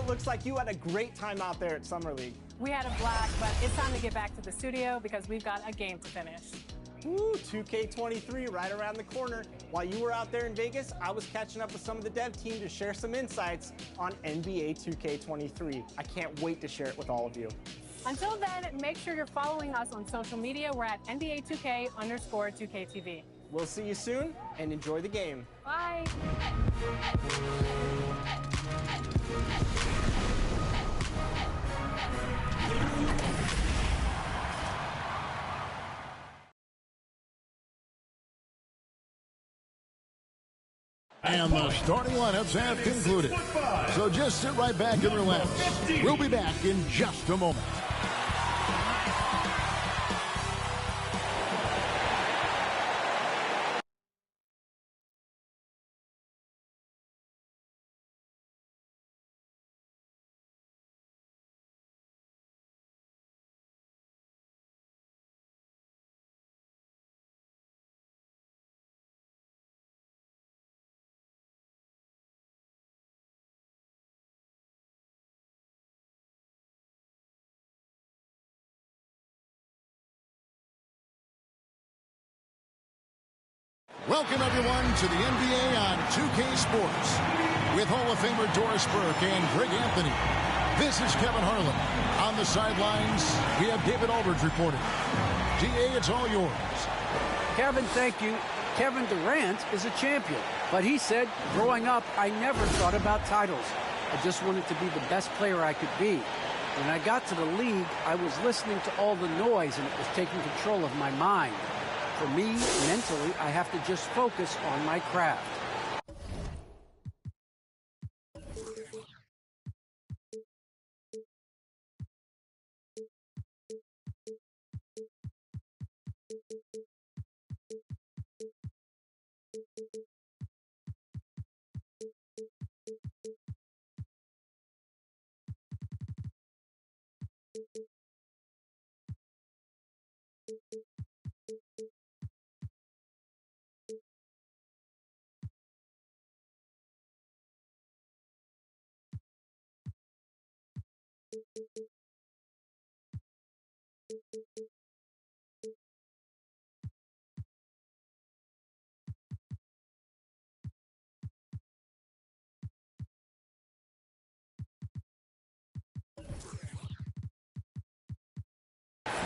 it looks like you had a great time out there at Summer League. We had a blast, but it's time to get back to the studio because we've got a game to finish. Woo, 2K23 right around the corner. While you were out there in Vegas, I was catching up with some of the dev team to share some insights on NBA 2K23. I can't wait to share it with all of you. Until then, make sure you're following us on social media. We're at NBA2K_2KTV. We'll see you soon, and enjoy the game. Bye. And the starting lineups have concluded. So just sit right back and relax. We'll be back in just a moment. Welcome, everyone, to the NBA on 2K Sports. With Hall of Famer Doris Burke and Greg Anthony, this is Kevin Harlan. On the sidelines, we have David Aldridge reporting. DA, it's all yours. Kevin, thank you. Kevin Durant is a champion, but he said, growing up, I never thought about titles. I just wanted to be the best player I could be. When I got to the league, I was listening to all the noise, and it was taking control of my mind. For me, mentally, I have to just focus on my craft.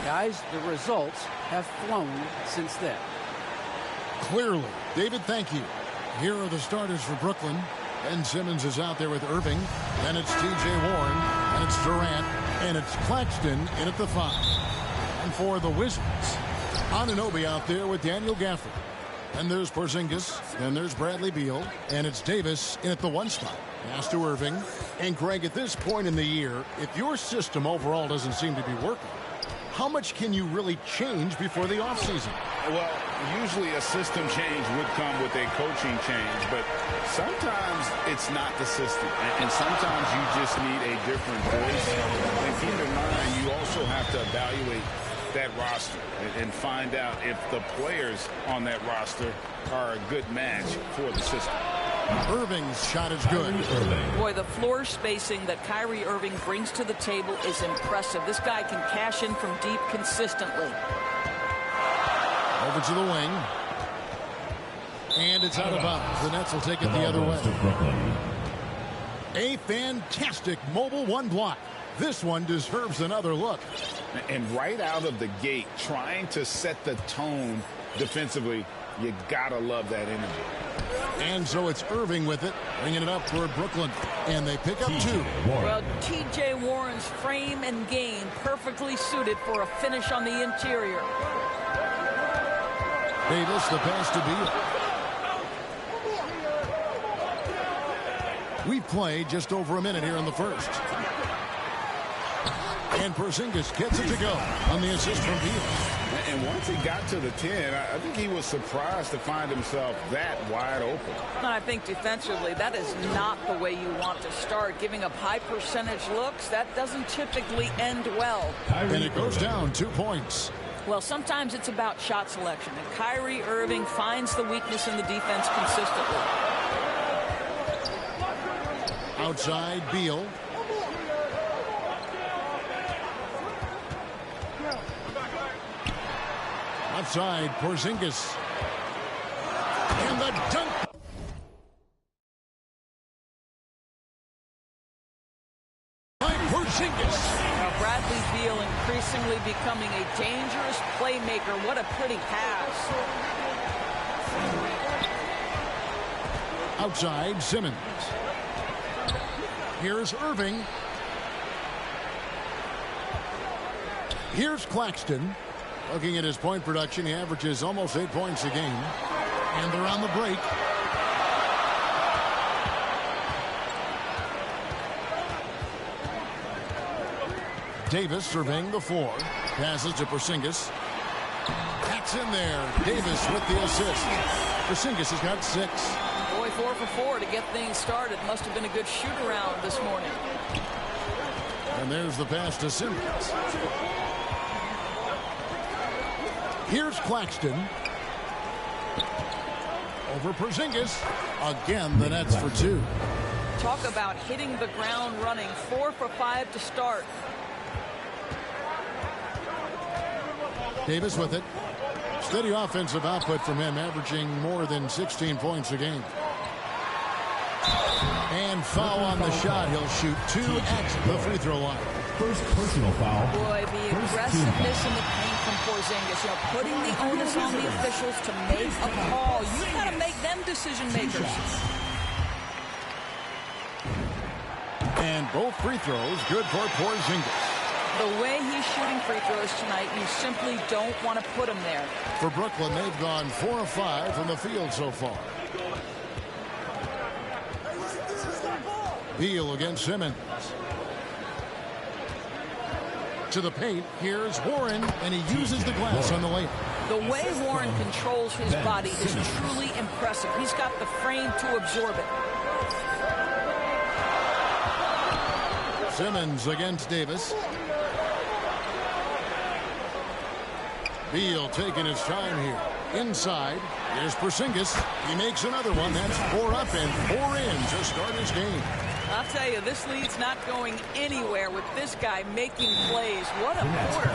Guys, the results have flown since then. Clearly. David, thank you. Here are the starters for Brooklyn. Ben Simmons is out there with Irving. Then it's T.J. Warren. And it's Durant. And it's Claxton in at the 5. And for the Wizards, Anunoby out there with Daniel Gafford. And there's Porzingis. Then there's Bradley Beal. And it's Davis in at the 1 spot. Pass to Irving. And Greg, at this point in the year, if your system overall doesn't seem to be working, how much can you really change before the offseason? Well, usually a system change would come with a coaching change, but sometimes it's not the system, and sometimes you just need a different voice. And keep in mind, you also have to evaluate that roster and find out if the players on that roster are a good match for the system. Irving's shot is good. Boy, the floor spacing that Kyrie Irving brings to the table is impressive. This guy can cash in from deep consistently. Over to the wing. And it's out of bounds. The Nets will take it the other way. A fantastic mobile 1 block. This one deserves another look. And right out of the gate, trying to set the tone defensively, you gotta love that energy. And so it's Irving with it, bringing it up for Brooklyn. And they pick up 2. Well, T.J. Warren's frame and game perfectly suited for a finish on the interior. Davis, the pass to Beal. We play just over a minute here in the first. And Porzingis gets it to go on the assist from Beal. And once he got to the 10, I think he was surprised to find himself that wide open. I think defensively, that is not the way you want to start. Giving up high percentage looks, that doesn't typically end well. And it goes down 2 points. Well, sometimes it's about shot selection, and Kyrie Irving finds the weakness in the defense consistently. Outside, Beal. left side, Porzingis. And the dunk. By Porzingis. Now Bradley Beal increasingly becoming a dangerous playmaker. What a pretty pass. Outside, Simmons. Here's Irving. Here's Claxton. Looking at his point production, he averages almost 8 points a game. And they're on the break. Davis surveying the floor. Passes to Porzingis. That's in there. Davis with the assist. Porzingis has got 6. Boy, 4 for 4 to get things started. Must have been a good shoot-around this morning. And there's the pass to Simmons. Here's Claxton. Over Porzingis. Again, the Nets for 2. Talk about hitting the ground running. 4 for 5 to start. Davis with it. Steady offensive output from him, averaging more than 16 points a game. And foul on the shot. He'll shoot 2 at the free throw line. First personal foul. Boy, the aggressiveness in the paint from Porzingis. You know, putting the onus on the officials to make a call. You got to make them decision makers. And both free throws good for Porzingis. The way he's shooting free throws tonight, you simply don't want to put him there. For Brooklyn, they've gone 4 of 5 from the field so far. Beal against Simmons. To the paint, here's Warren, and he uses the glass on the layup. The way Warren controls his body is truly impressive. He's got the frame to absorb it. Simmons against Davis. Beal taking his time here. Inside, here's Porzingis. He makes another one. That's 4 up and 4 in to start his game. I'll tell you, this lead's not going anywhere with this guy making plays. What a quarter.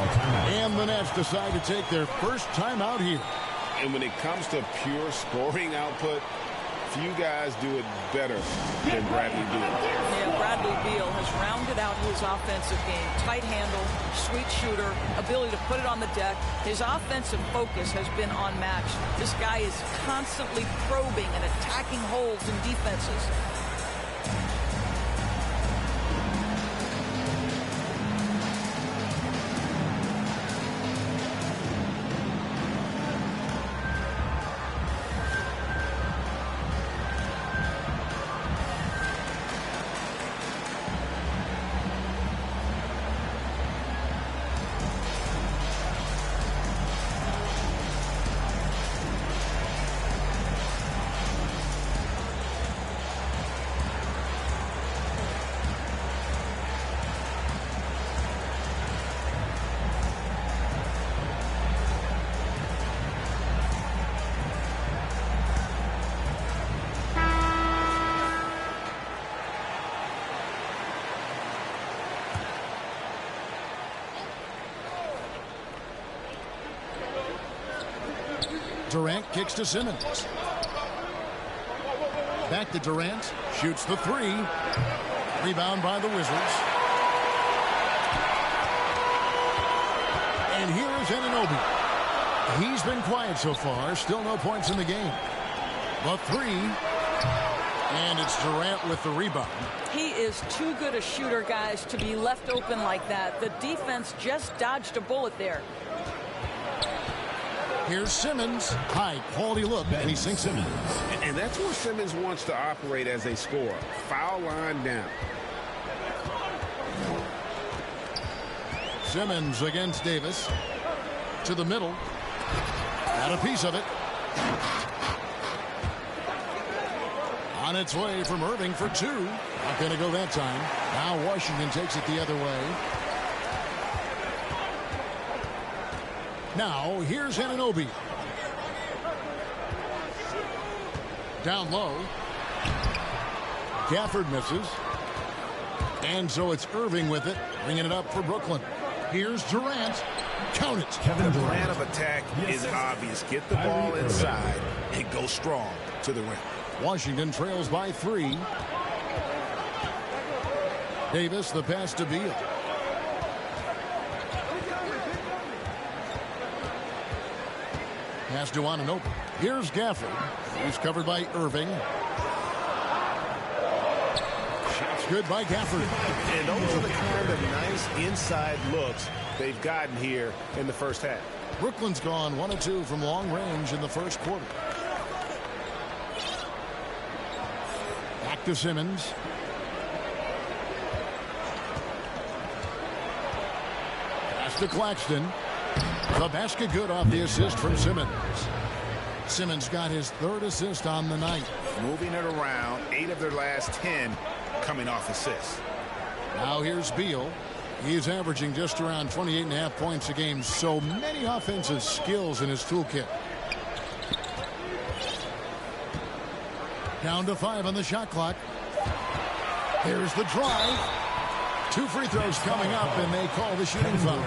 And the Nets decide to take their first timeout here. And when it comes to pure scoring output, few guys do it better than Bradley Beal. Yeah, Bradley Beal has rounded out his offensive game. Tight handle, sweet shooter, ability to put it on the deck. His offensive focus has been unmatched. This guy is constantly probing and attacking holes in defenses. Durant kicks to Simmons. Back to Durant. Shoots the 3. Rebound by the Wizards. And here's Anunoby. He's been quiet so far. Still no points in the game. The 3. And it's Durant with the rebound. He is too good a shooter, guys, to be left open like that. The defense just dodged a bullet there. Here's Simmons. High quality look, and he sinks it. And that's where Simmons wants to operate as a scorer. Foul line down. Simmons against Davis. To the middle. Got a piece of it. On its way from Irving for 2. Not going to go that time. Now Washington takes it the other way. Now, here's Anunoby. Down low. Gafford misses. And so it's Irving with it, bringing it up for Brooklyn. Here's Durant. Count it. The plan of attack is obvious. Get the ball inside and go strong to the rim. Washington trails by 3. Davis, the pass to Beal. Pass to on and open. Here's Gafford. He's covered by Irving. Shots good by Gafford. And those are the kind of nice inside looks they've gotten here in the first half. Brooklyn's gone 1 of 2 from long range in the first quarter. Back to Simmons. Pass to Claxton. The basket good off the assist from Simmons. Simmons got his 3rd assist on the night. Moving it around, 8 of their last 10 coming off assists. Now here's Beal. He's averaging just around 28.5 points a game. So many offensive skills in his toolkit. Down to 5 on the shot clock. Here's the drive. 2 free throws coming up, and they call the shooting foul.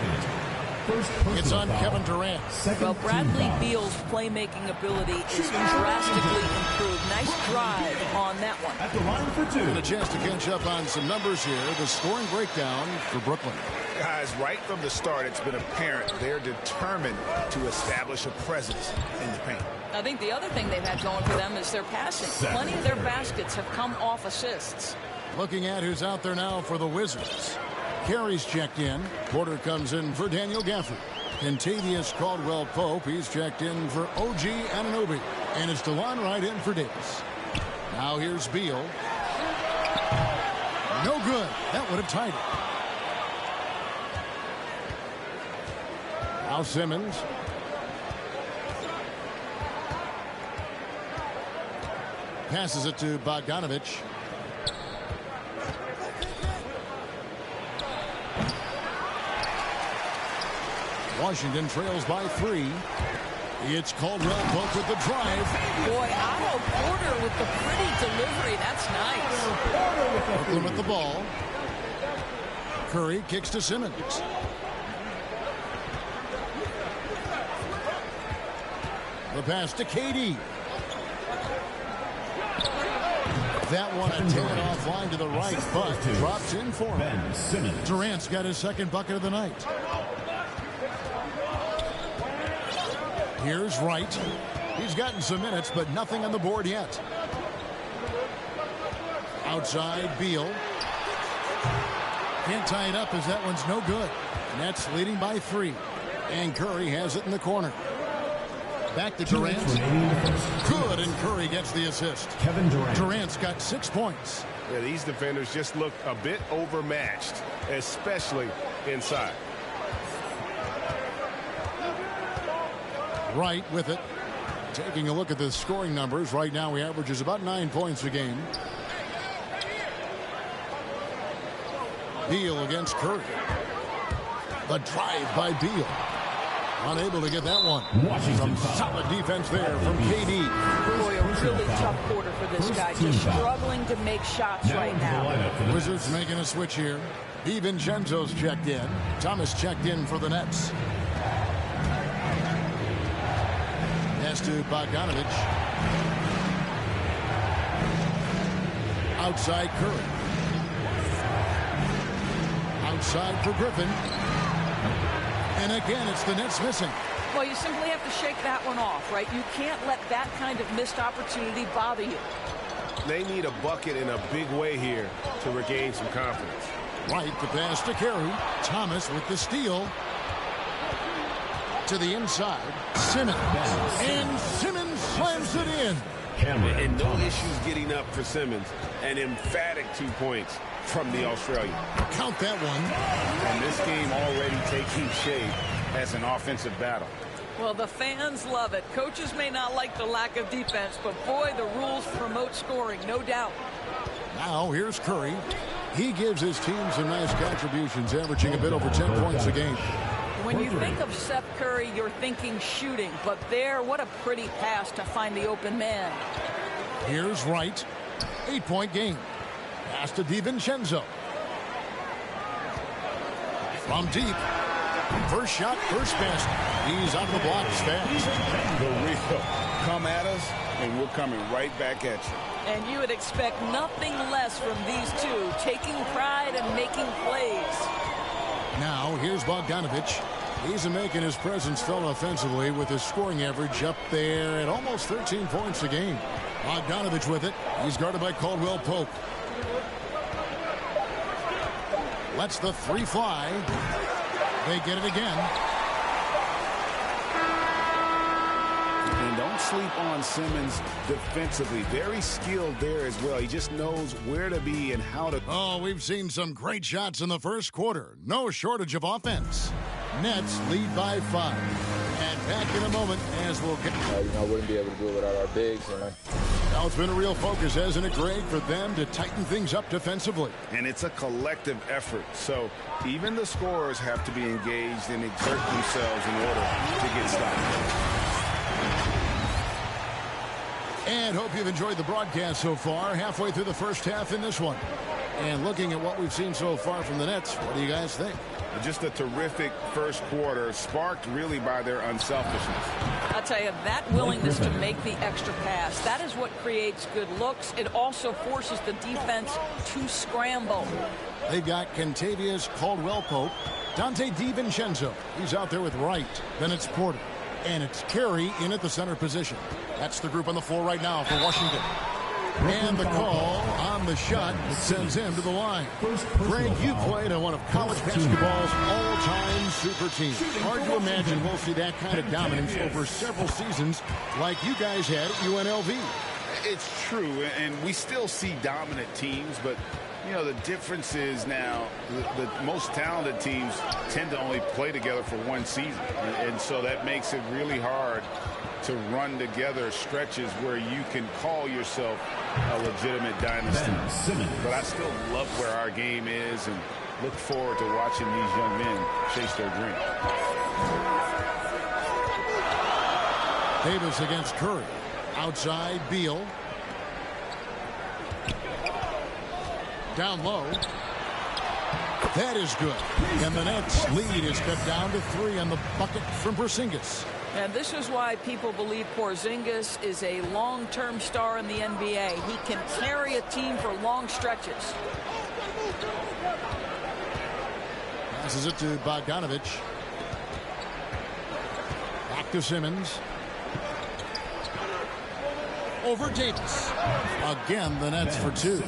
It's on Kevin Durant. Well, Bradley Beal's playmaking ability is drastically improved. Nice drive on that one. At the line for 2. And a chance to catch up on some numbers here. The scoring breakdown for Brooklyn. Guys, right from the start, it's been apparent they're determined to establish a presence in the paint. I think the other thing they've had going for them is their passing. Plenty of their baskets have come off assists. Looking at who's out there now for the Wizards. Carey's checked in. Porter comes in for Daniel Gafford. Kentavious Caldwell-Pope, he's checked in for OG Anunoby. And it's DeLon Wright in for Davis. Now here's Beal. No good. That would have tied it. Now Simmons. Passes it to Bogdanovich. Washington trails by 3. It's Caldwell-Pope with the drive. Boy, Otto Porter with the pretty delivery. That's nice. Brooklyn with the ball. Curry kicks to Simmons. The pass to KD. That one a tad offline to the right, but drops in for him. Durant's got his 2nd bucket of the night. Here's Wright. He's gotten some minutes, but nothing on the board yet. Outside, Beal. Can't tie it up as that one's no good. Nets leading by 3. And Curry has it in the corner. Back to Durant. Good, and Curry gets the assist. Kevin Durant. Durant's got 6 points. Yeah, these defenders just look a bit overmatched, especially inside. Wright with it. Taking a look at the scoring numbers. Right now he averages about 9 points a game. Beal against Curry. The drive by Beal. Unable to get that one. Some solid defense there from KD. Boy, a really tough quarter for this guy. Just struggling to make shots right now. Wizards making a switch here. DiVincenzo's checked in. Thomas checked in for the Nets. Pass to Bogdanovich. Outside Curry. Outside for Griffin. And again, it's the Nets missing. Well, you simply have to shake that one off, right? You can't let that kind of missed opportunity bother you. They need a bucket in a big way here to regain some confidence. Right, the pass to Carey. Thomas with the steal. To the inside. Simmons. And Simmons slams it in. And no issues getting up for Simmons. An emphatic 2 points from the Australian. Count that one. And this game already taking shape as an offensive battle. Well, the fans love it. Coaches may not like the lack of defense, but boy, the rules promote scoring, no doubt. Now here's Curry. He gives his team some nice contributions, averaging a bit over 10 points a game. When you think of Seth Curry, you're thinking shooting, but there, what a pretty pass to find the open man. Here's Wright. 8-point game. Pass to DiVincenzo. From deep. First shot, first basket. He's out of the blocks fast. The real come at us, and we're coming right back at you. And you would expect nothing less from these two, taking pride and making plays. Now, here's Bogdanovich. He's making his presence felt offensively with his scoring average up there at almost 13 points a game. Bogdanovich with it. He's guarded by Caldwell Pope. Lets the three fly. They get it again. And don't sleep on Simmons defensively. Very skilled there as well. He just knows where to be and how to. Oh, we've seen some great shots in the first quarter. No shortage of offense. Nets lead by 5. And back in a moment as we'll get. I wouldn't be able to do it without our bigs. Now it's been a real focus, hasn't it, Greg, for them to tighten things up defensively. And it's a collective effort. So even the scorers have to be engaged and exert themselves in order to get stopped. And hope you've enjoyed the broadcast so far. Halfway through the first half in this one. And looking at what we've seen so far from the Nets, what do you guys think? Just a terrific first quarter, sparked really by their unselfishness. I'll tell you, that willingness to make the extra pass, that is what creates good looks. It also forces the defense to scramble. They've got Kentavious Caldwell-Pope, Dante DiVincenzo. He's out there with Wright. Then it's Porter. And it's Carey in at the center position. That's the group on the floor right now for Washington. And the call on the shot sends him to the line. Greg, you played on one of college basketball's all-time super teams. Hard to imagine we'll see that kind of dominance over several seasons like you guys had at UNLV. It's true, and we still see dominant teams, but you know, the difference is now the most talented teams tend to only play together for one season. And so that makes it really hard to run together stretches where you can call yourself a legitimate dynasty. But I still love where our game is and look forward to watching these young men chase their dream. Davis against Curry. Outside, Beal. Down low. That is good. And the Nets lead is cut down to 3 on the bucket from Porzingis. And this is why people believe Porzingis is a long-term star in the NBA. He can carry a team for long stretches. Passes it to Bogdanovich. Back to Simmons. Over Davis. Again, the Nets for 2.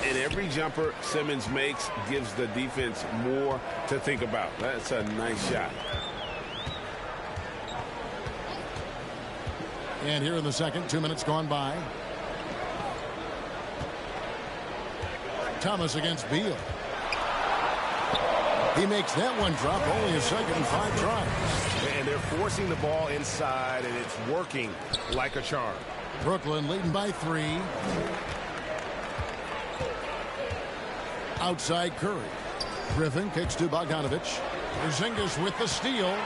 And every jumper Simmons makes gives the defense more to think about. That's a nice shot. And here in the second, 2 minutes gone by. Thomas against Beal. He makes that one drop, only a second and 5 tries. And they're forcing the ball inside, and it's working like a charm. Brooklyn leading by 3. Outside Curry. Griffin kicks to Bogdanovich. Porzingis with the steal.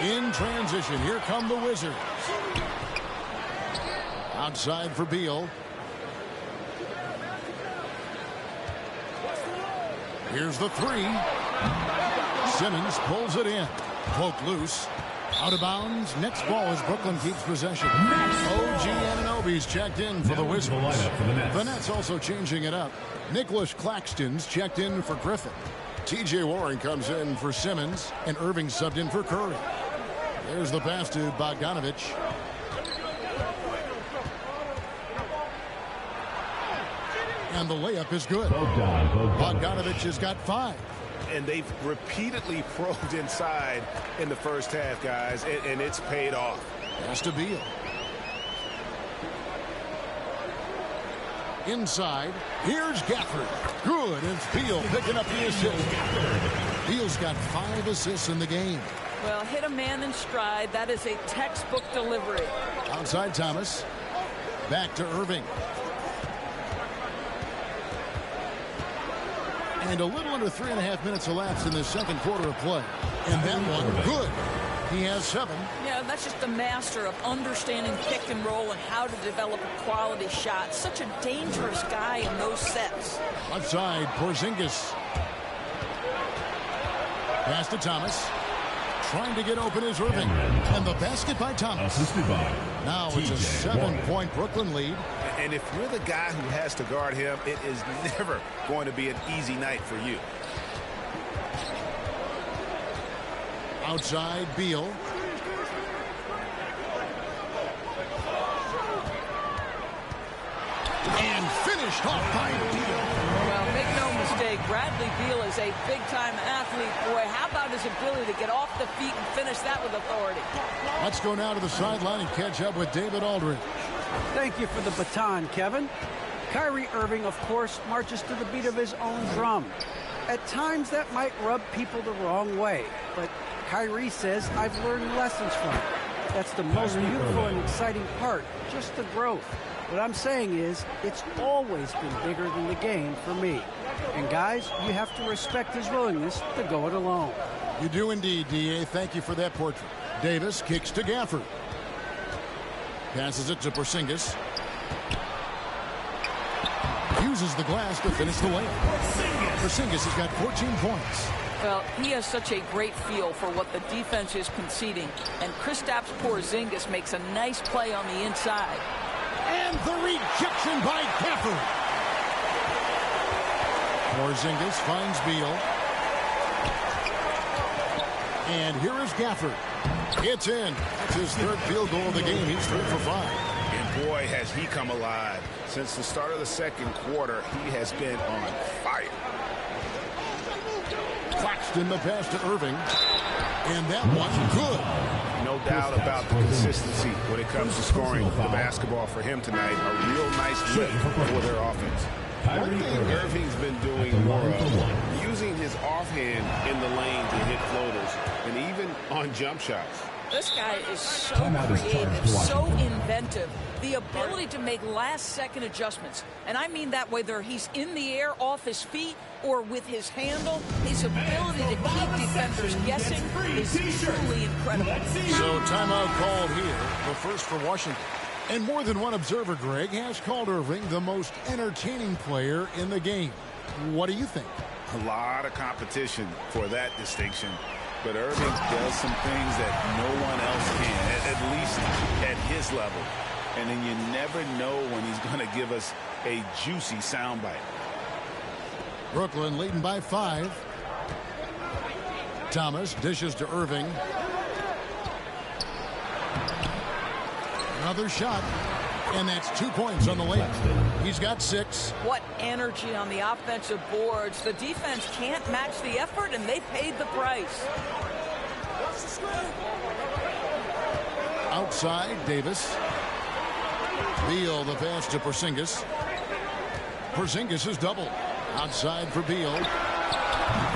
In transition, here come the Wizards. Outside for Beal. Here's the 3. Simmons pulls it in. Poked loose. Out of bounds. Next ball as Brooklyn keeps possession. OG Anunoby's checked in for the Wizards. The Nets also changing it up. Nicholas Claxton's checked in for Griffin. TJ Warren comes in for Simmons. And Irving subbed in for Curry. There's the pass to Bogdanovich. And the layup is good. Bogdanovich has got 5. And they've repeatedly probed inside in the first half, guys, and it's paid off. Pass to Beal. Inside, here's Gafford. Good, it's Beal picking up the assist. Beal's got 5 assists in the game. Well, hit a man in stride. That is a textbook delivery. Outside Thomas. Back to Irving. And a little under 3.5 minutes elapsed in the second quarter of play. And that one, good. He has 7. Yeah, that's just the master of understanding pick and roll and how to develop a quality shot. Such a dangerous guy in those sets. Outside, Porzingis. Pass to Thomas. Trying to get open is Irving. And the basket by Thomas. Now it's a 7-point Brooklyn lead. And if you're the guy who has to guard him, it is never going to be an easy night for you. Outside, Beal. And finished off by Beal. Well, make no mistake, Bradley Beal is a big-time athlete. Boy, how about his ability to get off the feet and finish that with authority? Let's go now to the sideline and catch up with David Aldridge. Thank you for the baton, Kevin. Kyrie Irving, of course, marches to the beat of his own drum. At times, that might rub people the wrong way, but Kyrie says, I've learned lessons from it. That's the most beautiful and exciting part, just the growth. What I'm saying is, it's always been bigger than the game for me. And guys, you have to respect his willingness to go it alone. You do indeed, D.A. Thank you for that portrait. Davis kicks to Gafford. Passes it to Porzingis. Uses the glass to finish the layup. Porzingis has got 14 points. Well, he has such a great feel for what the defense is conceding. And Kristaps Porzingis makes a nice play on the inside. And the rejection by Gafford. Porzingis finds Beal. And here is Gafford. It's in. It's his third field goal of the game. He's 3 for 5. And boy, has he come alive. Since the start of the second quarter, he has been on fire. Claxton the pass to Irving. And that one good. No doubt about the consistency when it comes to scoring the basketball for him tonight. A real nice lift for their offense. One thing Irving's been doing more of, using his offhand in the lane to hit floaters, and even on jump shots. This guy is so creative, so inventive. The ability to make last-second adjustments. And I mean that whether he's in the air, off his feet, or with his handle, his ability to keep defenders guessing is truly incredible. So timeout called here, the first for Washington. And more than one observer, Greg, has called Irving the most entertaining player in the game. What do you think? A lot of competition for that distinction. But Irving does some things that no one else can, at least at his level. And then you never know when he's going to give us a juicy soundbite. Brooklyn leading by 5. Thomas dishes to Irving. Another shot, and that's 2 points on the layup. He's got 6. What energy on the offensive boards. The defense can't match the effort, and they paid the price. Outside, Davis. Beal the pass to Porzingis. Porzingis is doubled. Outside for Beal.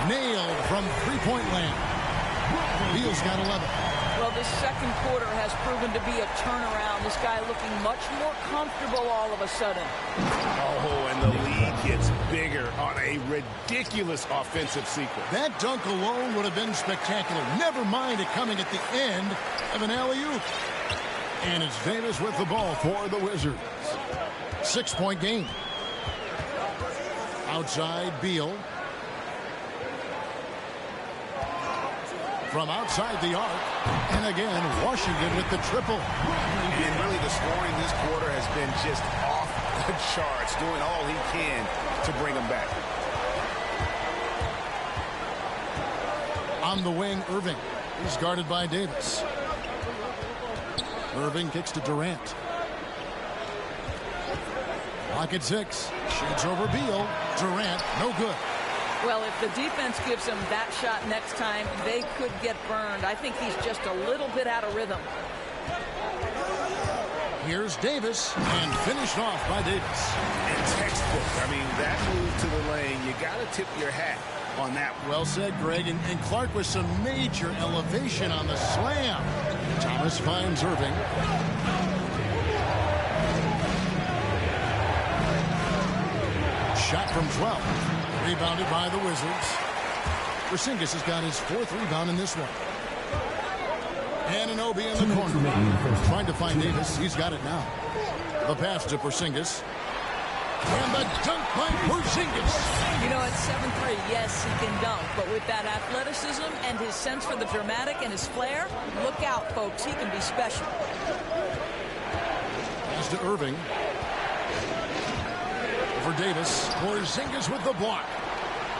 Nailed from three-point land. Beal's got 11. Well, this second quarter has proven to be a turnaround. This guy looking much more comfortable all of a sudden. Oh, and the lead gets bigger on a ridiculous offensive sequence. That dunk alone would have been spectacular. Never mind it coming at the end of an alley-oop. And it's Davis with the ball for the Wizards. 6-point game. Outside, Beal. From outside the arc. And again, Washington with the triple. And really the scoring this quarter has been just off the charts, doing all he can to bring them back. On the wing, Irving. He's guarded by Davis. Irving kicks to Durant. Lock at 6. Shoots over Beal. Durant, no good. Well, if the defense gives him that shot next time, they could get burned. I think he's just a little bit out of rhythm. Here's Davis, and finished off by Davis. And textbook. I mean, that move to the lane, you got to tip your hat on that. Well said, Greg. And Clark with some major elevation on the slam. Thomas finds Irving. Shot from 12. Rebounded by the Wizards. Porzingis has got his 4th rebound in this one. Anunoby in the corner. Trying to find Davis. He's got it now. The pass to Porzingis. And the dunk by Porzingis. You know, at 7'3", yes, he can dunk, but with that athleticism and his sense for the dramatic and his flair, look out, folks. He can be special. Pass to Irving. For Davis. Porzingis with the block.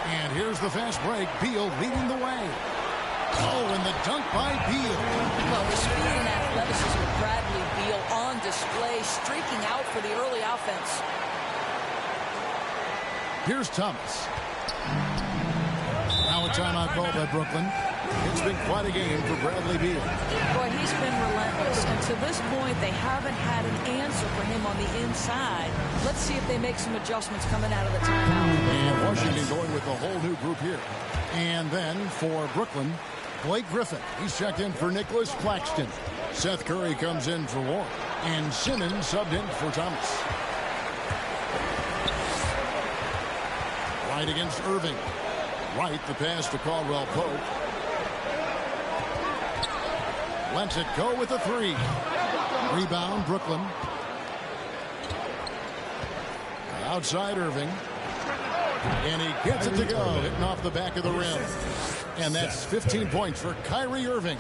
And here's the fast break. Beal leading the way. Oh, and the dunk by Beal. Well, the speed and athleticism of Bradley Beal on display, streaking out for the early offense. Here's Thomas. Now a timeout call by Brooklyn. It's been quite a game for Bradley Beal. Boy, he's been relentless, and to this point, they haven't had an answer for him on the inside. Let's see if they make some adjustments coming out of the timeout. And Washington going with a whole new group here. And then for Brooklyn, Blake Griffin. He's checked in for Nicholas Claxton. Seth Curry comes in for Warren. And Simmons subbed in for Thomas. Wright against Irving. Wright, the pass to Caldwell Pope. Lets it go with a three. Rebound, Brooklyn. Outside Irving. And he gets it to go, hitting off the back of the rim. And that's 15 points for Kyrie Irving.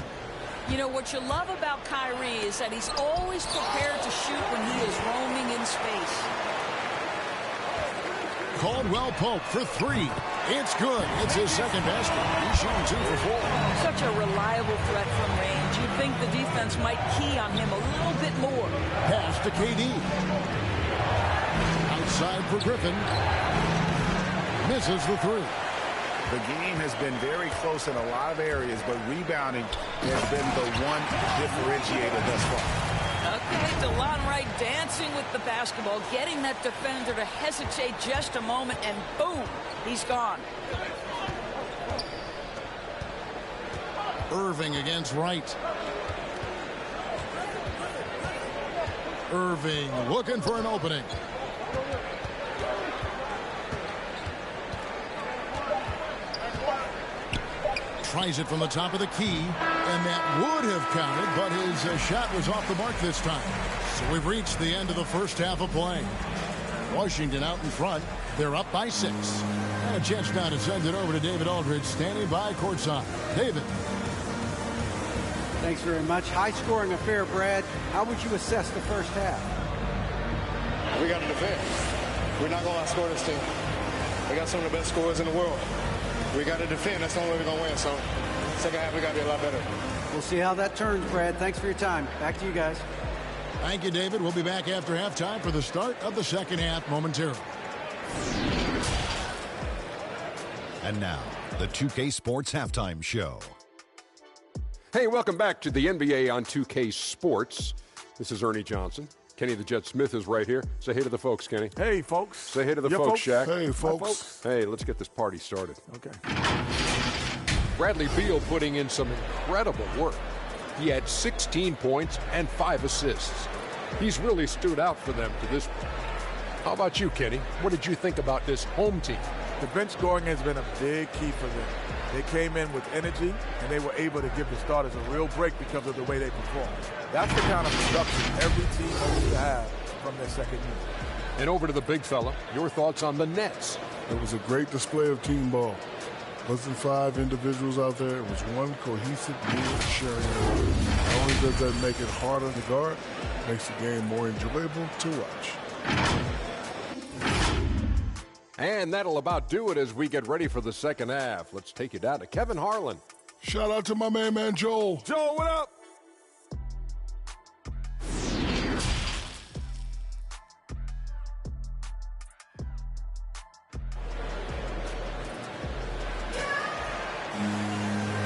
You know, what you love about Kyrie is that he's always prepared to shoot when he is roaming in space. Caldwell Pope for three. It's good. It's his second basket. He's shooting 2 for 4. Such a reliable threat from range. You'd think the defense might key on him a little bit more. Pass to KD. Outside for Griffin. Misses the three. The game has been very close in a lot of areas, but rebounding has been the one differentiator thus far. Okay, DeLon Wright dancing with the basketball, getting that defender to hesitate just a moment, and boom, he's gone. Irving against Wright. Irving looking for an opening. Tries it from the top of the key, and that would have counted, but his shot was off the mark this time. So we've reached the end of the first half of play. Washington out in front. They're up by 6. And a chance now to send it over to David Aldridge, standing by courtside. David. Thanks very much. High-scoring affair, Brad. How would you assess the first half? We got to defend. We're not going to outscore this team. We got some of the best scorers in the world. We got to defend. That's the only way we're going to win. So, second half, we got to be a lot better. We'll see how that turns, Brad. Thanks for your time. Back to you guys. Thank you, David. We'll be back after halftime for the start of the second half momentarily. And now, the 2K Sports Halftime Show. Hey, welcome back to the NBA on 2K Sports. This is Ernie Johnson. Kenny the Jet Smith is right here. Say hey to the folks, Kenny. Hey, folks. Say hey to the folks, Shaq. Hey, folks. Hey, let's get this party started. Okay. Bradley Beal putting in some incredible work. He had 16 points and 5 assists. He's really stood out for them to this point. How about you, Kenny? What did you think about this home team? The bench scoring has been a big key for them. They came in with energy, and they were able to give the starters a real break because of the way they performed. That's the kind of production every team hopes to have from their second unit. And over to the big fella, your thoughts on the Nets. It was a great display of team ball. Wasn't 5 individuals out there. It was one cohesive unit sharing. Not only does that make it harder to guard, it makes the game more enjoyable to watch. And that'll about do it as we get ready for the second half. Let's take you down to Kevin Harlan. Shout out to my man Joel. Joel, what up?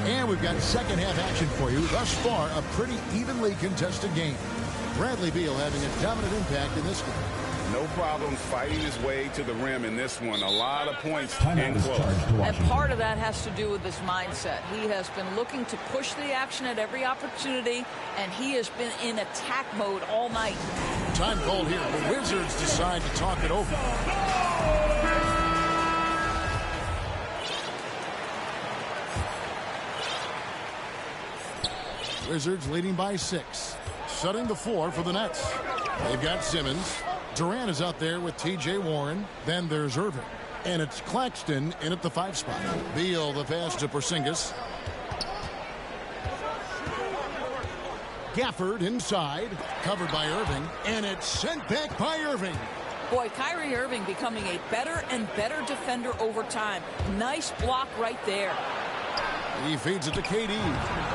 And we've got second half action for you. Thus far, a pretty evenly contested game. Bradley Beal having a dominant impact in this one. No problem fighting his way to the rim in this one. A lot of points in close. And part of that has to do with his mindset. He has been looking to push the action at every opportunity, and he has been in attack mode all night. Time called here. The Wizards decide to talk it over. Wizards leading by 6. Setting the floor for the Nets. They've got Simmons. Durant is out there with T.J. Warren. Then there's Irving. And it's Claxton in at the 5 spot. Beal, the pass to Porzingis. Gafford inside, covered by Irving, and it's sent back by Irving. Boy, Kyrie Irving becoming a better and better defender over time. Nice block right there. He feeds it to KD.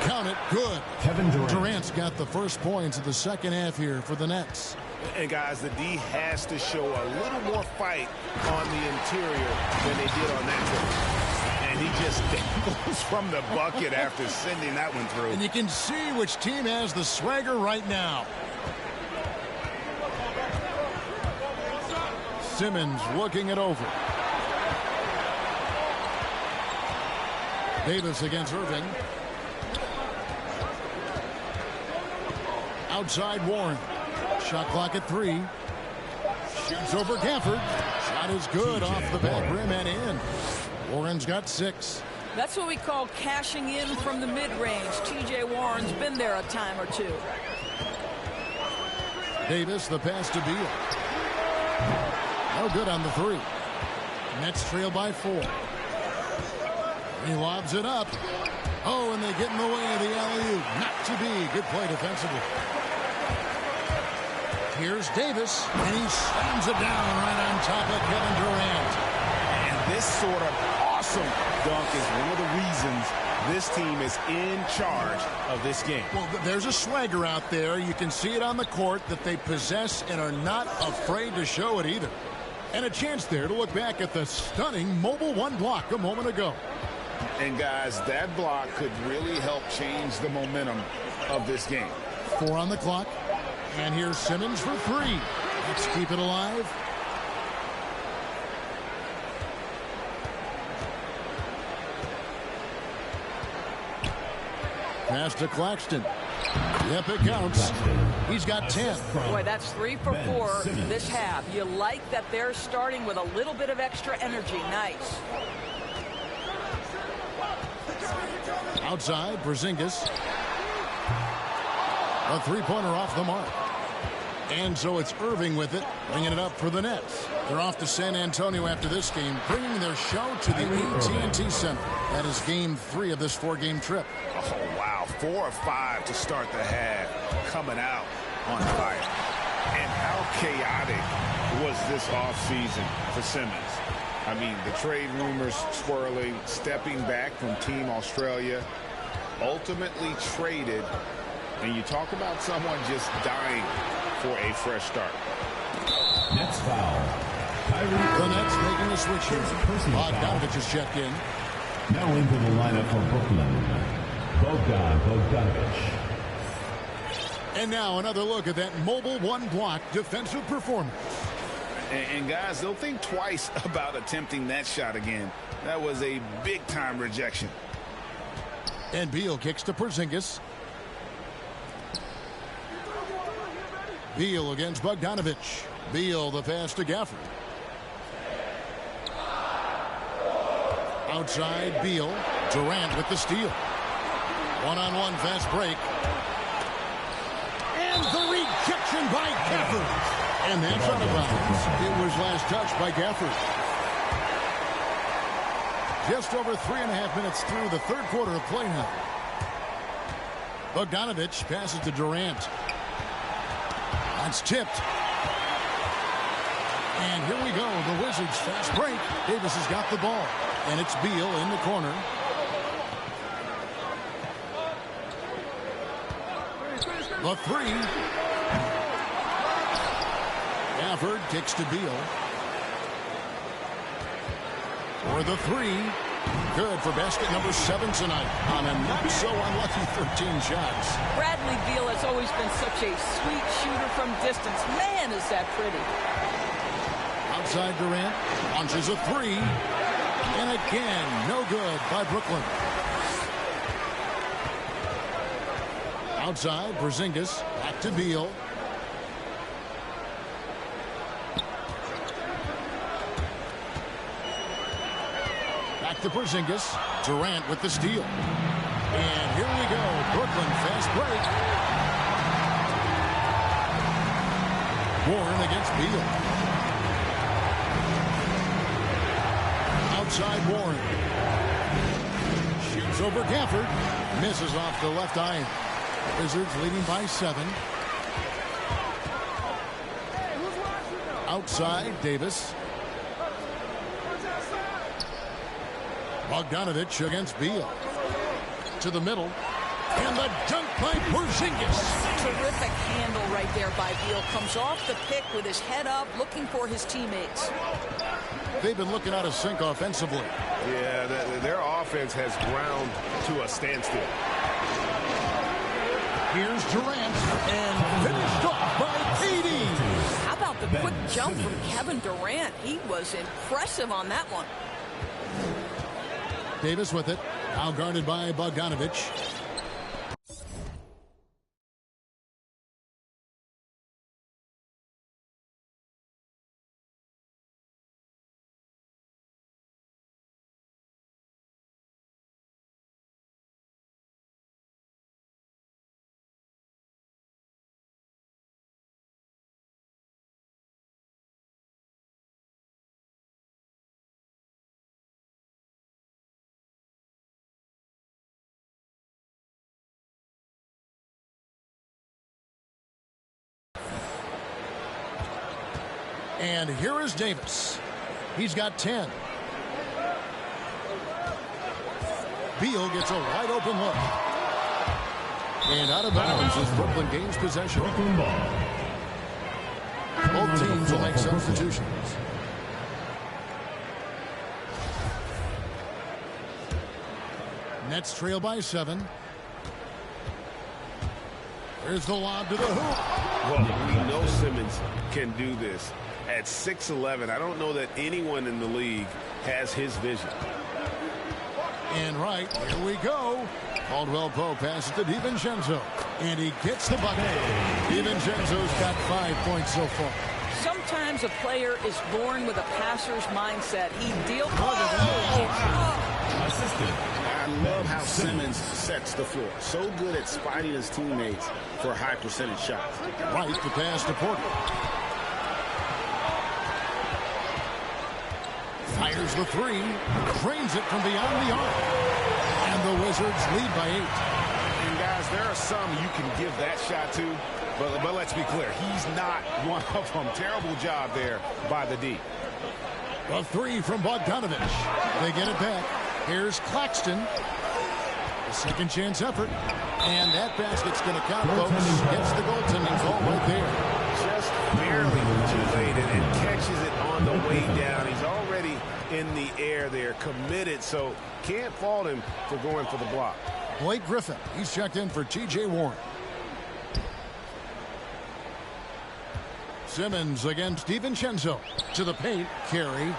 Count it. Good. Kevin Durant. Durant's got the first points of the second half here for the Nets. And guys, the D has to show a little more fight on the interior than they did on that trip. And he just dangles from the bucket after sending that one through. And you can see which team has the swagger right now. Simmons looking it over. Davis against Irving. Outside Warren. Shot clock at 3. Shoots over Gafford. Shot is good off the back rim and in. Warren's got 6. That's what we call cashing in from the mid-range. T.J. Warren's been there a time or two. Davis, the pass to Beal. No good on the 3. Nets trail by 4. He lobs it up. Oh, and they get in the way of the alley-oop. Not to be. Good play defensively. Here's Davis, and he slams it down right on top of Kevin Durant. And this sort of awesome dunk is one of the reasons this team is in charge of this game. Well, there's a swagger out there. You can see it on the court that they possess and are not afraid to show it either. And a chance there to look back at the stunning mobile 1 block a moment ago. And guys, that block could really help change the momentum of this game. 4 on the clock. And here's Simmons for 3. Let's keep it alive. Pass to Claxton. Yep, it counts. He's got 10. Boy, that's 3 for 4 this half. You like that they're starting with a little bit of extra energy. Nice. Outside, Porzingis. A 3-pointer off the mark. And so it's Irving with it, bringing it up for the Nets. They're off to San Antonio after this game, bringing their show to the AT&T Center. That is game 3 of this 4-game trip. Oh, wow. 4 or 5 to start the half, coming out on fire. And how chaotic was this offseason for Simmons? I mean, the trade rumors swirling, stepping back from Team Australia, ultimately traded. And you talk about someone just dying for a fresh start. Nets foul. Kyrie. The Nets making a switch here. Bogdanovich has checked in. Now into the lineup for Brooklyn. Bogdanovich. And now another look at that mobile 1 block defensive performance. And guys, they'll think twice about attempting that shot again. That was a big-time rejection. And Beal kicks to Porzingis. Beal against Bogdanovich. Beal, the pass to Gafford. Outside, Beal. Durant with the steal. One-on-one fast break. And the rejection by Gafford. And that's out of bounds. It was last touched by Gafford. Just over 3.5 minutes through the 3rd quarter of play now. Bogdanovich passes to Durant. That's tipped. And here we go. The Wizards fast break. Davis has got the ball. And it's Beal in the corner. The 3. Gafford kicks to Beal. For the 3. Good for basket number 7 tonight on a not-so-unlucky 13 shots. Bradley Beal has always been such a sweet shooter from distance. Man, is that pretty. Outside Durant. Launches a 3. And again, no good by Brooklyn. Outside, Porzingis. Back to Beal. Back to Porzingis. Durant with the steal. And here we go. Brooklyn fast break. Warren against Beal. Outside Warren. Shoots over Gafford. Misses off the left iron. Wizards leading by 7. Outside Davis. Bogdanovich against Beal. To the middle. And the dunk by Porzingis. Terrific handle right there by Beal. Comes off the pick with his head up, looking for his teammates. They've been looking out of sync offensively. Yeah, their offense has ground to a standstill. Here's Durant, and finished off by KD. How about the quick jump from Kevin Durant? He was impressive on that one. Davis with it. Now guarded by Bogdanovich. And here is Davis. He's got 10. Beal gets a wide open look. And out of bounds as Brooklyn gains possession. Both teams will make substitutions. Nets trail by 7. There's the lob to the hoop. Well, we know Simmons can do this. At 6'11", I don't know that anyone in the league has his vision. And right, here we go. Caldwell Pope passes to DiVincenzo. And he gets the bucket. DiVincenzo's got 5 points so far. Sometimes a player is born with a passer's mindset. He deals... I love how Simmons sets the floor. So good at spotting his teammates for high percentage shots. Right, the pass to Porter. Fires the 3. Drains it from beyond the arc. And the Wizards lead by 8. And guys, there are some you can give that shot to, but let's be clear, he's not one of them. Terrible job there by the D. A 3 from Bogdanovich. They get it back. Here's Claxton. A second chance effort. And that basket's going to count, folks. Gets the goaltending call right there. Just barely motivated and catches it on the way down. He's already in the air there, committed, so can't fault him for going for the block. Blake Griffin, he's checked in for T.J. Warren. Simmons against DiVincenzo. To the paint, Carey.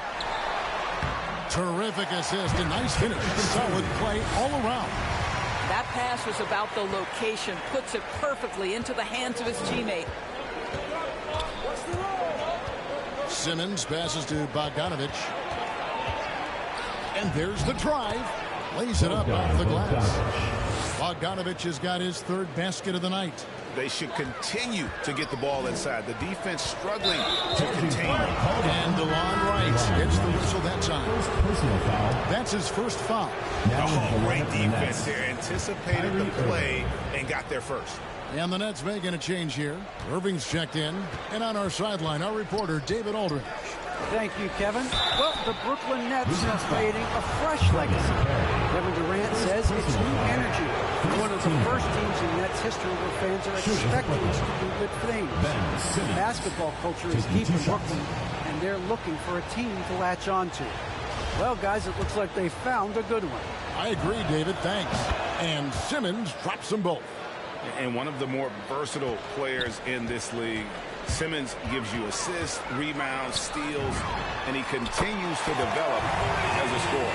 Terrific assist, a nice finish. Solid play all around. That pass was about the location. Puts it perfectly into the hands of his teammate. Simmons passes to Bogdanovich. And there's the drive. Lays it up off the glass. Bogdanovich has got his 3rd basket of the night. They should continue to get the ball inside. The defense struggling to contain him. And DeLon Wright gets the whistle that time. That's his first foul. Oh, great defense there. Anticipated the play and got there first. And the Nets making a change here. Irving's checked in. And on our sideline, our reporter, David Aldridge. Thank you, Kevin. Well, the Brooklyn Nets are creating a fresh legacy. Kevin Durant says it's new energy. One of the first teams in Nets history where fans are expecting us to do good things. Basketball culture is deep in Brooklyn, and they're looking for a team to latch on to. Well, guys, it looks like they found a good one. I agree, David. Thanks. And Simmons drops them both. And one of the more versatile players in this league. Simmons gives you assists, rebounds, steals, and he continues to develop as a scorer.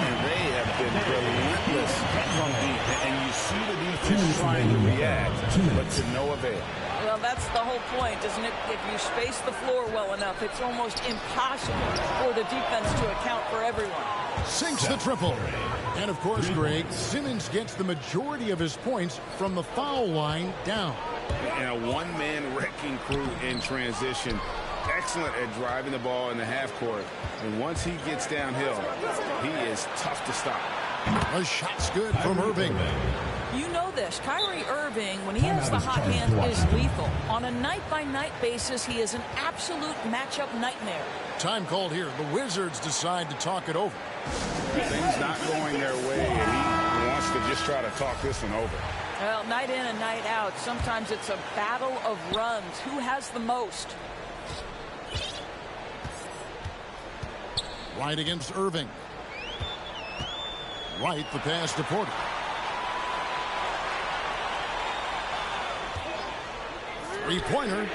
And they have been relentless from deep. And you see the defense trying to react, but to no avail. Well, that's the whole point, isn't it? If you space the floor well enough, it's almost impossible for the defense to account for everyone. Sinks the triple. And, of course, Greg, Simmons gets the majority of his points from the foul line down. And a one-man wrecking crew in transition. Excellent at driving the ball in the half court. And once he gets downhill, he is tough to stop. A shot's good from Irving. You know this. Kyrie Irving, when he has the hot hand, is lethal. On a night-by-night basis, he is an absolute matchup nightmare. Time called here. The Wizards decide to talk it over. Things not going their way, and he wants to just try to talk this one over. Well, night in and night out, sometimes it's a battle of runs. Who has the most? Right against Irving. Right, the pass to Porter. Three-pointer.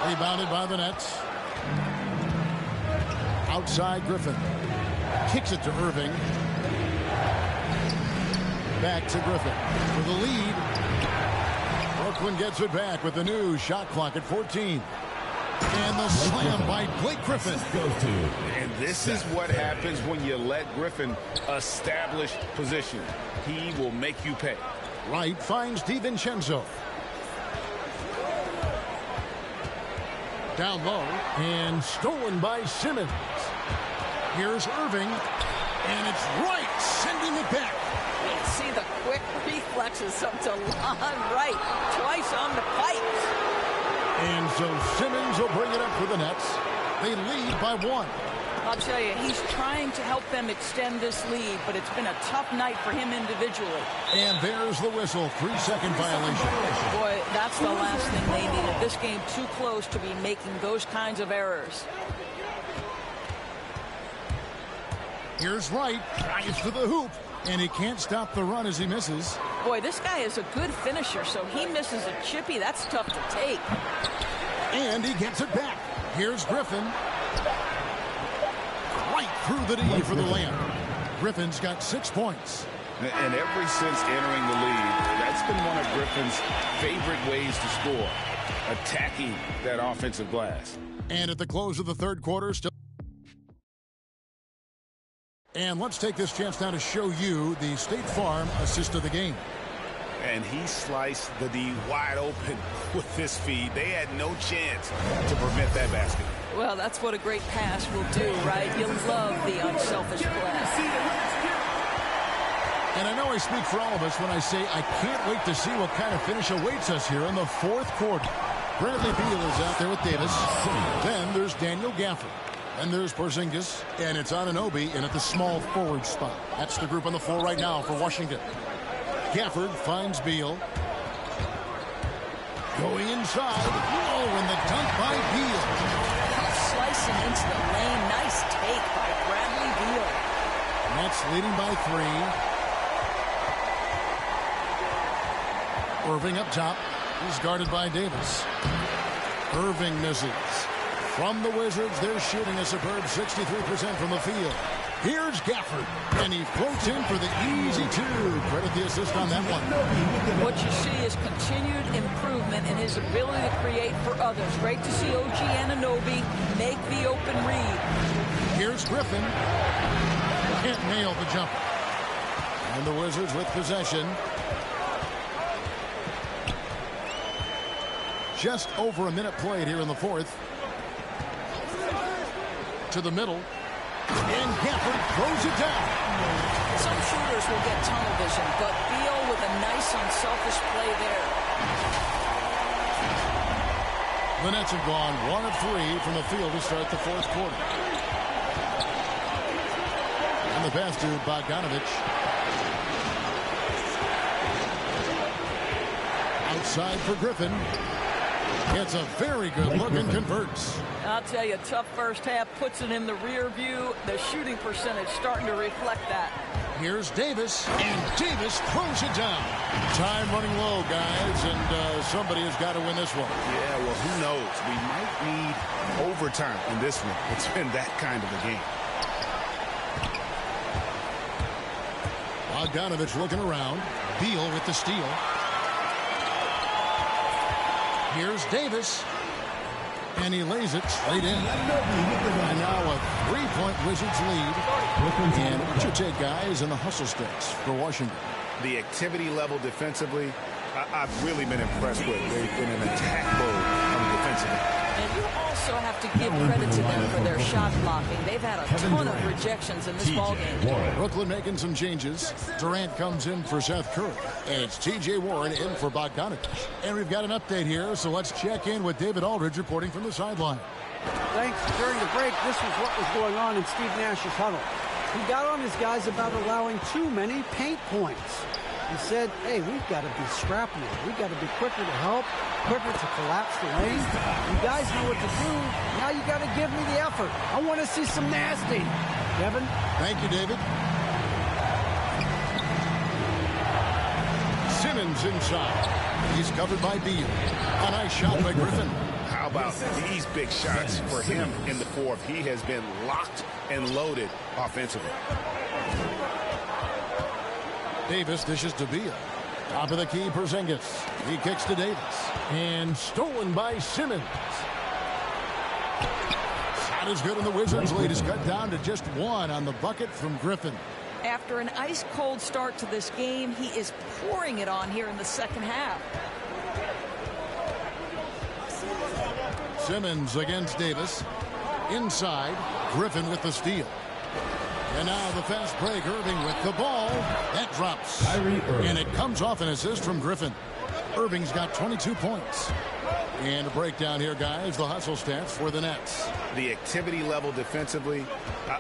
Rebounded by the Nets. Outside Griffin. Kicks it to Irving. Back to Griffin for the lead. Brooklyn gets it back with the new shot clock at 14. And the slam by Blake Griffin. And this is what happens when you let Griffin establish position. He will make you pay. Wright finds DiVincenzo. Down low and stolen by Simmons. Here's Irving, and it's Wright sending it back. You see the quick reflexes of DeLon Wright, twice on the pipes. And so Simmons will bring it up for the Nets. They lead by 1. I'll tell you, he's trying to help them extend this lead, but it's been a tough night for him individually. And there's the whistle. 3-second violation. Boy, that's the last thing they needed. This game too close to be making those kinds of errors. Here's Wright. Drives to the hoop. And he can't stop the run as he misses. Boy, this guy is a good finisher, so he misses a chippy. That's tough to take. And he gets it back. Here's Griffin. Right through the D for the layup. Griffin's got 6 points. And ever since entering the league, that's been one of Griffin's favorite ways to score, attacking that offensive glass. And at the close of the third quarter, still. And let's take this chance now to show you the State Farm assist of the game. And he sliced the D wide open with his feed. They had no chance to prevent that basket. Well, that's what a great pass will do, right? You love the unselfish play. And I know I speak for all of us when I say I can't wait to see what kind of finish awaits us here in the fourth quarter. Bradley Beal is out there with Davis. Then there's Daniel Gafford. And there's Porzingis, and it's Anunoby in at the small forward spot. That's the group on the floor right now for Washington. Gafford finds Beal. Going inside. Oh, and the dunk by Beal. Slicing into the lane. Nice take by Bradley Beal. Nets leading by 3. Irving up top. He's guarded by Davis. Irving misses. From the Wizards, they're shooting a superb 63% from the field. Here's Gafford, and he floats in for the easy 2. Credit the assist on that one. What you see is continued improvement in his ability to create for others. Great to see OG Anunoby make the open read. Here's Griffin. Can't nail the jumper. And the Wizards with possession. Just over a minute played here in the fourth. To the middle. And Gafford throws it down. Some shooters will get tunnel vision, but Beal with a nice unselfish play there. The Nets have gone 1 of 3 from the field to start the fourth quarter. And the pass to Bogdanovich. Outside for Griffin. Gets a very good look and converts. I'll tell you, tough first half, puts it in the rear view. The shooting percentage starting to reflect that. Here's Davis, and Davis throws it down. Time running low, guys, and somebody has got to win this one. Yeah, well, who knows? We might need overtime in this one. It's been that kind of a game. Bogdanovich looking around. Beal with the steal. Here's Davis. And he lays it straight in. And now a 3-point Wizards lead. And what's your take, guys, in the hustle sticks for Washington? The activity level defensively, I've really been impressed with. They've been in attack mode on the defensive end. And you also have to give credit to them for their shot blocking. They've had a ton of rejections in this ballgame. Brooklyn making some changes. Durant comes in for Seth Curry. And it's T.J. Warren in for Bogdanovich. And we've got an update here, so let's check in with David Aldridge reporting from the sideline. Thanks. During the break, this was what was going on in Steve Nash's huddle. He got on his guys about allowing too many paint points. He said, hey, we've got to be scrappier. We've got to be quicker to help, quicker to collapse the lane. You guys know what to do. Now you got to give me the effort. I want to see some nasty. Kevin? Thank you, David. Simmons inside. He's covered by Beal. A nice shot by Griffin. How about these big shots for him in the fourth? He has been locked and loaded offensively. Davis dishes to Beal. Top of the key, Porzingis. He kicks to Davis. And stolen by Simmons. Shot is good, and the Wizards' lead is cut down to just one on the bucket from Griffin. After an ice-cold start to this game, he is pouring it on here in the second half. Simmons against Davis. Inside, Griffin with the steal. And now the fast break, Irving with the ball. That drops. And it comes off an assist from Griffin. Irving's got 22 points. And a breakdown here, guys, the hustle stats for the Nets. The activity level defensively,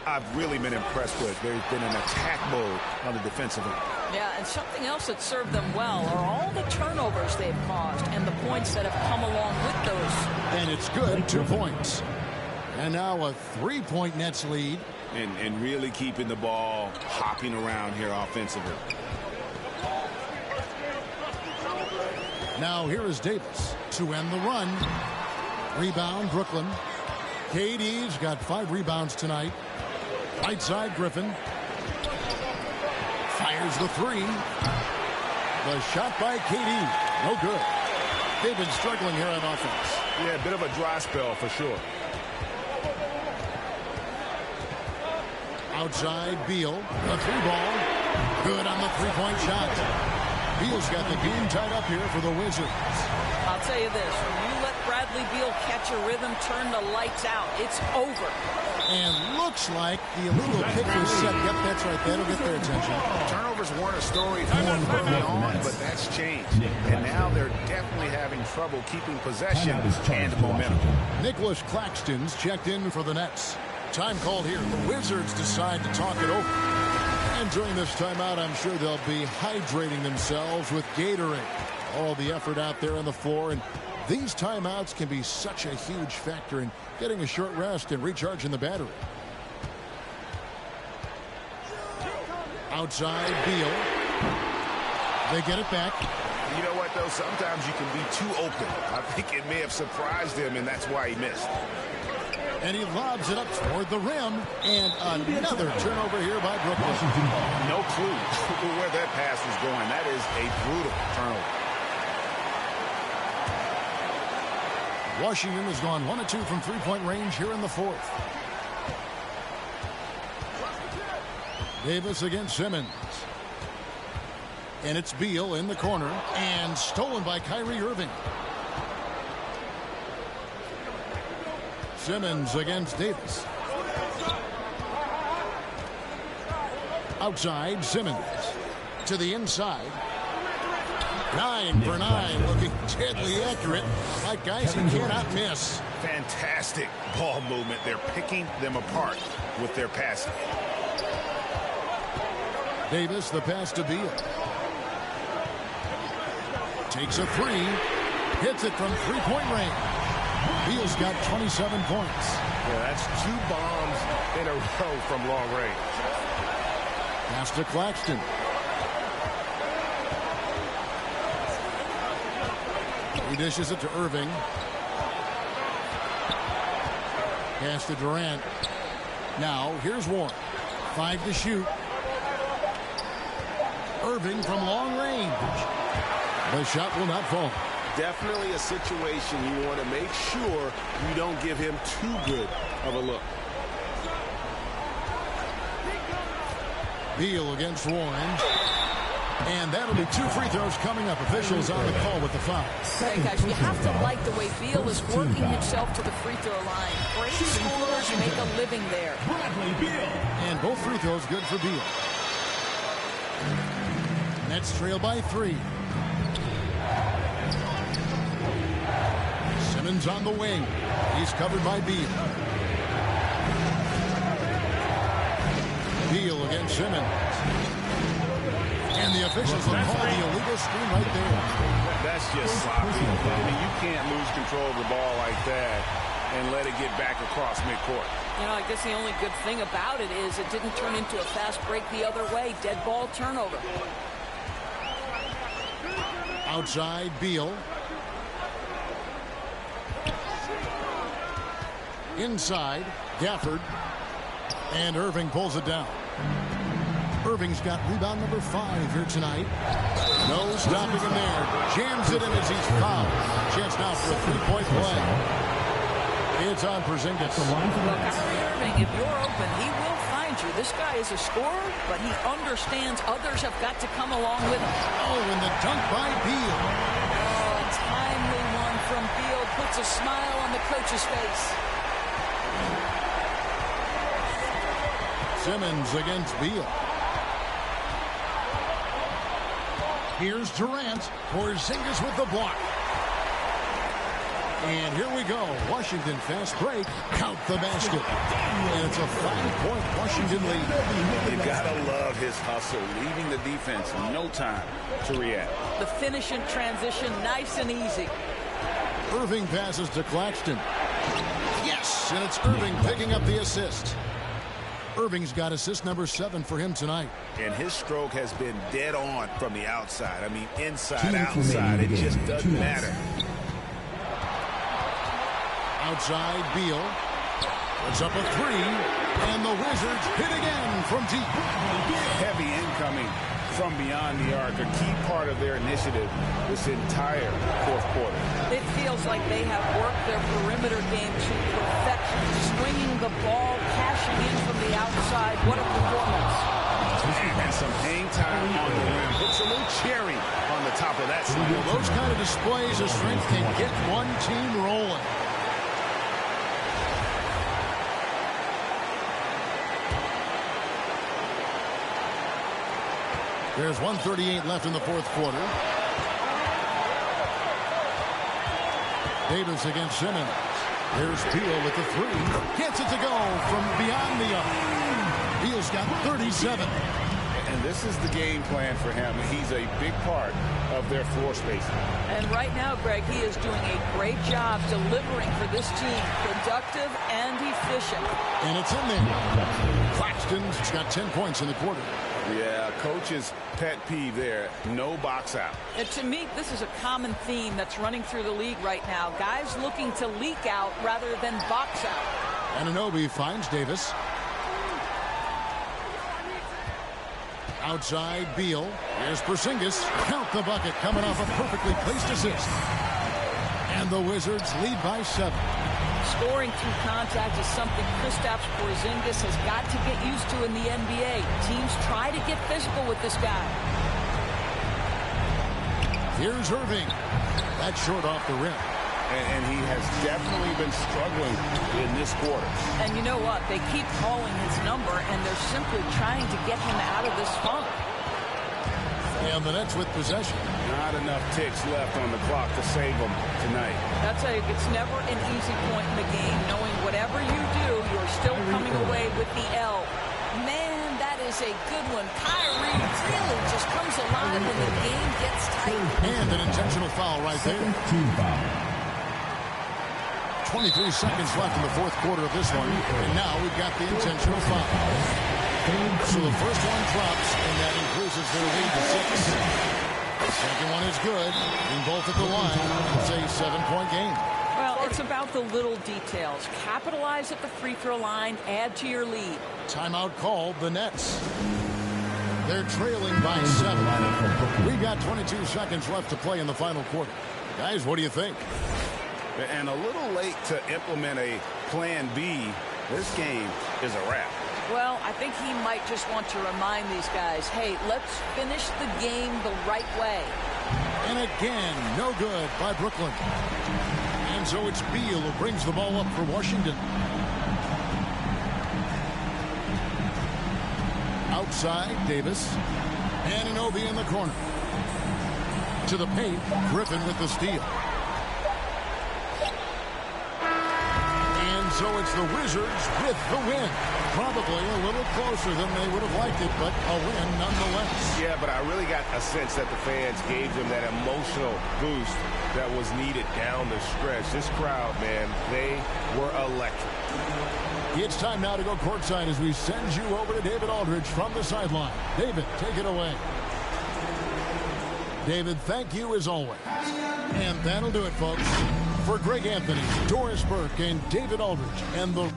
I've really been impressed with. They've been in attack mode on the defensive end. Yeah, and something else that served them well are all the turnovers they've caused and the points that have come along with those. And it's good, 2 points. And now a 3-point Nets lead. And really keeping the ball hopping around here offensively. Now here is Davis to end the run. Rebound, Brooklyn. KD's got 5 rebounds tonight. Right side, Griffin. Fires the 3. The shot by KD. No good. They've been struggling here on offense. Yeah, a bit of a dry spell for sure. Outside, Beal. The 3-ball. Good on the 3-point shot. Beal's got the game tied up here for the Wizards. I'll tell you this. When you let Bradley Beal catch a rhythm, turn the lights out, it's over. And looks like the illegal kick was set. Yep, that's right. That'll get their attention. Turnovers weren't a story for them early on, but that's changed. And now they're definitely having trouble keeping possession and momentum. Nicholas Claxton's checked in for the Nets. Time called here. The Wizards decide to talk it over. And during this timeout, I'm sure they'll be hydrating themselves with Gatorade. All the effort out there on the floor. And these timeouts can be such a huge factor in getting a short rest and recharging the battery. Outside, Beal. They get it back. You know what, though? Sometimes you can be too open. I think it may have surprised him, and that's why he missed. And he lobs it up toward the rim. And another turnover here by Brooklyn. No clue where that pass was going. That is a brutal turnover. Washington has gone 1 of 2 from 3-point range here in the fourth. Davis against Simmons. And it's Beal in the corner. And stolen by Kyrie Irving. Simmons against Davis. Outside, Simmons. To the inside. 9 for 9, looking deadly accurate. Like guys, he cannot miss. Fantastic ball movement. They're picking them apart with their passing. Davis, the pass to Beal. Takes a 3. Hits it from 3-point range. Beal's got 27 points. Yeah, that's 2 bombs in a row from long range. Pass to Claxton. He dishes it to Irving. Pass to Durant. Now, here's Warren. 5 to shoot. Irving from long range. The shot will not fall. definitely a situation you want to make sure you don't give him too good of a look. Beal against Warren. And that'll be 2 free throws coming up. Officials on the call with the foul. Okay, guys, you have to like the way Beal is working himself to the free throw line. Great scorers make a living there. And both free throws good for Beal. Nets trail by 3. Simmons on the wing. He's covered by Beal. Beal against Simmons. And the officials will call the illegal screen right there. That's just sloppy. I mean, you can't lose control of the ball like that and let it get back across midcourt. You know, I guess the only good thing about it is it didn't turn into a fast break the other way. Dead ball turnover. Outside, Beal. Inside, Gafford. And Irving pulls it down. Irving's got rebound number 5 here tonight. No stopping him there. Jams it in as he's fouled. Chance now for a 3-point play. It's on Porzingis. Kyrie Irving, if you're open, he will find you. This guy is a scorer, but he understands others have got to come along with him. Oh, and the dunk by Beal. Oh, timely one from Beal. Puts a smile on the coach's face. Simmons against Beal. Here's Durant. Porzingis with the block. And here we go. Washington fast break. Count the basket. And it's a 5-point Washington lead. You gotta love his hustle, leaving the defense no time to react. The finish in transition, nice and easy. Irving passes to Claxton. Yes, and it's Irving picking up the assist. Irving's got assist number 7 for him tonight. And his stroke has been dead on from the outside. I mean, inside, outside, it just doesn't matter. Outside, Beal. Puts up a 3. And the Wizards hit again from deep. Heavy incoming from beyond the arc, a key part of their initiative this entire fourth quarter. It feels like they have worked their perimeter game to perfection, swinging the ball, cashing in from the outside. What a performance. And some hang time on the rim. Puts a little cherry on the top of that slide. Well, those kind of displays of strength can get one team rolling. There's 1:38 left in the fourth quarter. Davis against Simmons. There's Beal with the 3. Gets it to go from beyond the arc. Beal's got 37. And this is the game plan for him. He's a big part of their floor spacing. And right now, Greg, he is doing a great job delivering for this team. Productive and efficient. And it's in there. Claxton's got 10 points in the quarter. Yeah, coach's pet peeve there. No box out. And to me, this is a common theme that's running through the league right now. Guys looking to leak out rather than box out. Anunoby finds Davis. Outside, Beal. Here's Porzingis. Count the bucket, coming off a perfectly placed assist. And the Wizards lead by 7. Scoring through contact is something Kristaps Porzingis has got to get used to in the NBA. Teams try to get physical with this guy. Here's Irving. That's short off the rim. And he has definitely been struggling in this quarter. And you know what? They keep calling his number, and they're simply trying to get him out of this funk. And the Nets with possession. Not enough ticks left on the clock to save them tonight. I'll tell you, it's never an easy point in the game, knowing whatever you do, you're still coming away with the L. Man, that is a good one. Kyrie really just comes alive when the game gets tight. And an intentional foul right there. 23 seconds left in the fourth quarter of this one. And now we've got the intentional foul. So the first one drops, and that increases their lead to 6. The second one is good. Being both at the line, it's a 7-point game. Well, it's about the little details. Capitalize at the free throw line, add to your lead. Timeout called, the Nets. They're trailing by 7. We've got 22 seconds left to play in the final quarter. Guys, what do you think? And a little late to implement a plan B. This game is a wrap. Well, I think he might just want to remind these guys, hey, let's finish the game the right way. And again, no good by Brooklyn. And so it's Beal who brings the ball up for Washington. Outside, Davis. Anunoby in the corner. To the paint, Griffin with the steal. And so it's the Wizards with the win. Probably a little closer than they would have liked it, but a win nonetheless. Yeah, but I really got a sense that the fans gave them that emotional boost that was needed down the stretch. This crowd, man, they were electric. It's time now to go courtside as we send you over to David Aldridge from the sideline. David, take it away. David, thank you as always. And that'll do it, folks. For Greg Anthony, Doris Burke, and David Aldridge, and the